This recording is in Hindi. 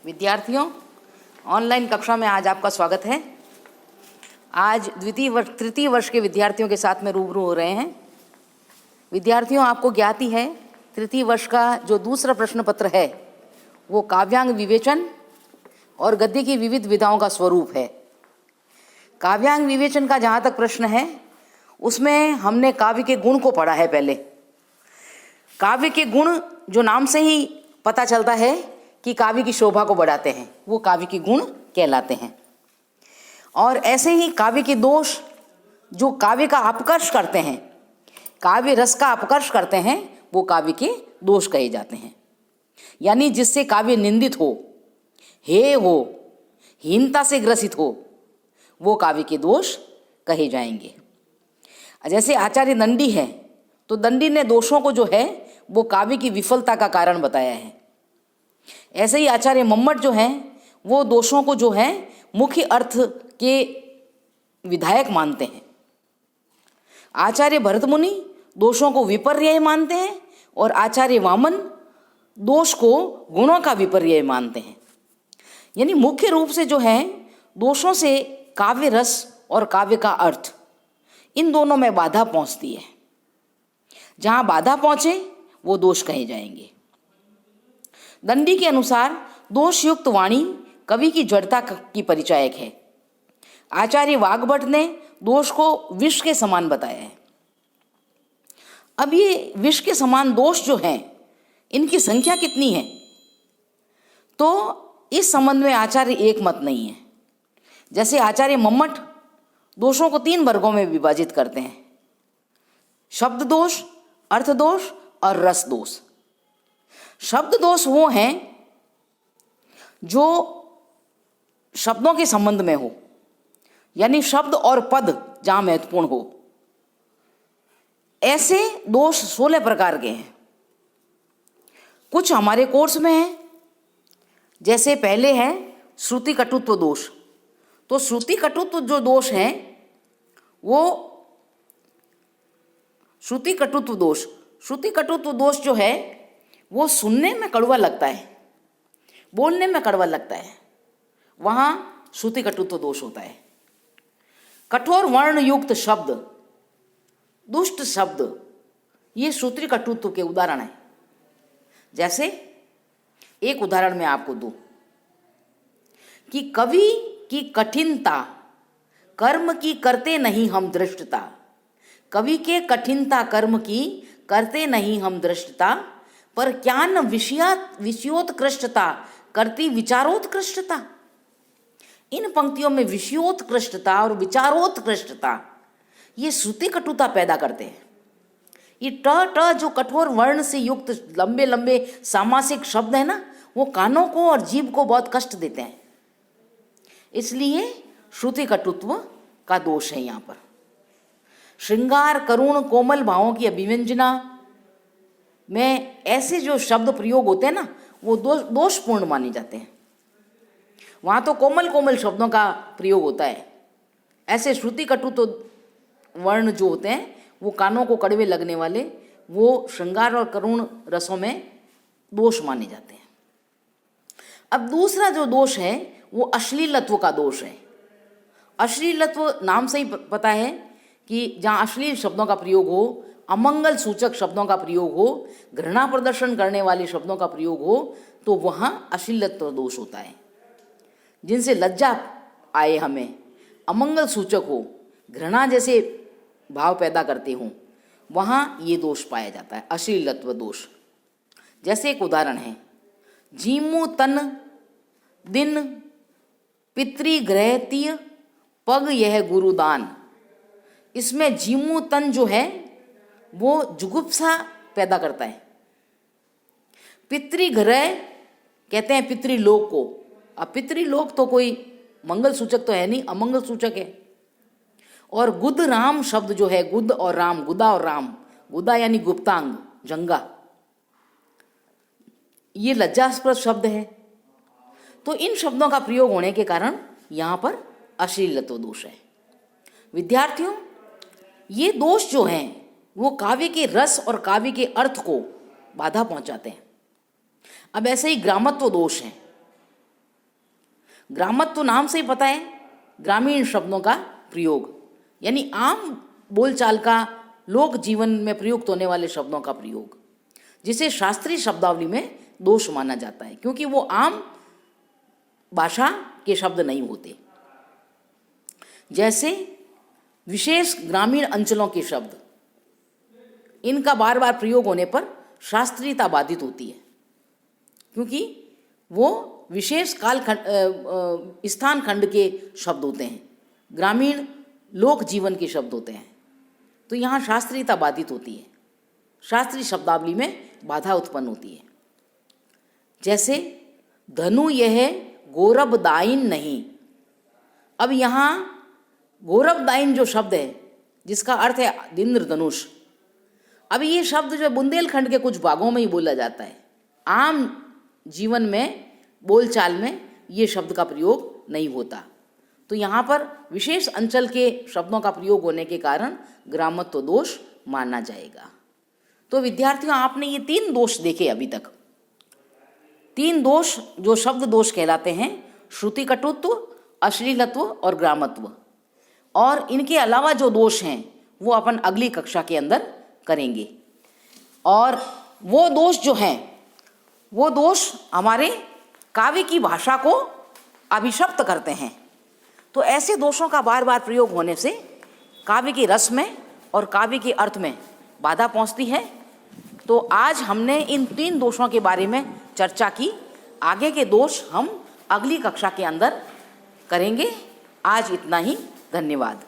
विद्यार्थियों, ऑनलाइन कक्षा में आज आपका स्वागत है। आज तृतीय वर्ष के विद्यार्थियों के साथ में रूबरू हो रहे हैं। विद्यार्थियों, आपको ज्ञाति है तृतीय वर्ष का जो दूसरा प्रश्न पत्र है वो काव्यांग विवेचन और गद्य की विविध विधाओं का स्वरूप है। काव्यांग विवेचन का जहाँ तक प्रश्न है उसमें हमने काव्य के गुण को पढ़ा है। पहले काव्य के गुण जो नाम से ही पता चलता है कि काव्य की शोभा को बढ़ाते हैं, वो काव्य के गुण कहलाते हैं। और ऐसे ही काव्य के दोष जो काव्य का अपकर्ष करते हैं, काव्य रस का अपकर्ष करते हैं, वो काव्य के दोष कहे जाते हैं। यानी जिससे काव्य निंदित हो, हेय हो, हीनता से ग्रसित हो, वो काव्य के दोष कहे जाएंगे। जैसे आचार्य दंडी है तो दंडी ने दोषों को जो है वो काव्य की विफलता का कारण बताया है। ऐसे ही आचार्य मम्मट जो हैं वो दोषों को जो है मुख्य अर्थ के विधायक मानते हैं। आचार्य भरतमुनि दोषों को विपर्यय मानते हैं और आचार्य वामन दोष को गुणों का विपर्यय मानते हैं। यानी मुख्य रूप से जो है दोषों से काव्य रस और काव्य का अर्थ, इन दोनों में बाधा पहुंचती है। जहां बाधा पहुंचे वो दोष कहे जाएंगे। दंडी के अनुसार दोषयुक्त वाणी कवि की जड़ता की परिचायक है। आचार्य वाग्भट ने दोष को विष के समान बताया है। अब ये विष के समान दोष जो हैं इनकी संख्या कितनी है, तो इस संबंध में आचार्य एक मत नहीं है। जैसे आचार्य मम्मट दोषों को 3 वर्गों में विभाजित करते हैं: शब्द दोष, अर्थ दोष और रस दोष। शब्द दोष वो हैं जो शब्दों के संबंध में हो, यानी शब्द और पद जहां महत्वपूर्ण हो। ऐसे दोष 16 प्रकार के हैं। कुछ हमारे कोर्स में है। जैसे पहले है श्रुति कटुत्व दोष। तो श्रुति कटुत्व जो दोष है वो श्रुति कटुत्व दोष जो है वो सुनने में कड़वा लगता है, बोलने में कड़वा लगता है, वहाँ श्रुति कटुत्व दोष होता है। कठोर वर्ण युक्त शब्द, दुष्ट शब्द, ये श्रुति कटुत्व के उदाहरण है। जैसे एक उदाहरण मैं आपको दूं कि कवि की कठिनता कर्म की करते नहीं हम दृष्टता। कवि के कठिनता कर्म की करते नहीं हम दृष्टता, पर क्या न विषयोत्कृष्टता करती विचारोत्कृष्टता। इन पंक्तियों में विषयोत्कृष्टता और विचारोत्कृष्टता ये श्रुति कटुता पैदा करते हैं। ये ट जो कठोर वर्ण से युक्त लंबे लंबे सामासिक शब्द है ना, वो कानों को और जीभ को बहुत कष्ट देते हैं। इसलिए श्रुति कटुत्व का दोष है। यहाँ पर श्रृंगार करुण कोमल भावों की अभिव्यंजना में ऐसे जो शब्द प्रयोग होते हैं ना, वो दोषपूर्ण माने जाते हैं। वहाँ तो कोमल कोमल शब्दों का प्रयोग होता है। ऐसे श्रुति कटुत्व वर्ण जो होते हैं वो कानों को कड़वे लगने वाले, वो श्रृंगार और करुण रसों में दोष माने जाते हैं। अब दूसरा जो दोष है वो अश्लीलत्व का दोष है। अश्लीलत्व नाम से ही पता है कि जहाँ अश्लील शब्दों का प्रयोग हो, अमंगल सूचक शब्दों का प्रयोग हो, घृणा प्रदर्शन करने वाले शब्दों का प्रयोग हो, तो वहाँ अश्लीलत्व दोष होता है। जिनसे लज्जा आए, हमें अमंगल सूचक हो, घृणा जैसे भाव पैदा करते हों, वहाँ ये दोष पाया जाता है, अश्लीलत्व दोष। जैसे एक उदाहरण है, जीमु तन दिन पितृगृहतीय पग यह गुरुदान। इसमें जीमु तन जो है वो जुगुप्सा पैदा करता है। पितृगृह कहते हैं पितृलोक को। अब पितृलोक तो कोई मंगल सूचक तो है नहीं, अमंगल सूचक है। और गुद राम शब्द जो है, गुद और राम, गुदा और राम, गुदा यानी गुप्तांग, जंगा, ये लज्जास्पद शब्द है। तो इन शब्दों का प्रयोग होने के कारण यहाँ पर अश्लीलत्व दोष है। विद्यार्थियों, ये दोष जो हैं वो काव्य के रस और काव्य के अर्थ को बाधा पहुंचाते हैं। अब ऐसे ही ग्रामत्व दोष हैं। ग्रामत्व नाम से ही पता है, ग्रामीण शब्दों का प्रयोग, यानी आम बोलचाल का, लोक जीवन में प्रयुक्त होने वाले शब्दों का प्रयोग, जिसे शास्त्रीय शब्दावली में दोष माना जाता है, क्योंकि वो आम भाषा के शब्द नहीं होते। जैसे विशेष ग्रामीण अंचलों के शब्द, इनका बार बार प्रयोग होने पर शास्त्रीयता बाधित होती है, क्योंकि वो विशेष काल स्थान खंड के शब्द होते हैं, ग्रामीण लोक जीवन के शब्द होते हैं, तो यहाँ शास्त्रीयता बाधित होती है, शास्त्रीय शब्दावली में बाधा उत्पन्न होती है। जैसे धनु यह गौरवदायिन नहीं, अब यहाँ गौरवदायिन जो शब्द है, जिसका अर्थ है इंद्रधनुष, अब ये शब्द जो बुंदेलखंड के कुछ भागों में ही बोला जाता है, आम जीवन में बोलचाल में ये शब्द का प्रयोग नहीं होता। तो यहाँ पर विशेष अंचल के शब्दों का प्रयोग होने के कारण ग्रामत्व दोष माना जाएगा। तो विद्यार्थियों, आपने ये 3 दोष देखे अभी तक। 3 दोष जो शब्द दोष कहलाते हैं, श्रुति कटुत्व, अश्लीलत्व और ग्रामत्व। और इनके अलावा जो दोष हैं वो अपन अगली कक्षा के अंदर करेंगे। और वो दोष जो हैं, वो दोष हमारे काव्य की भाषा को अभिशप्त करते हैं। तो ऐसे दोषों का बार बार प्रयोग होने से काव्य के रस में और काव्य के अर्थ में बाधा पहुंचती है। तो आज हमने इन 3 दोषों के बारे में चर्चा की। आगे के दोष हम अगली कक्षा के अंदर करेंगे। आज इतना ही। धन्यवाद।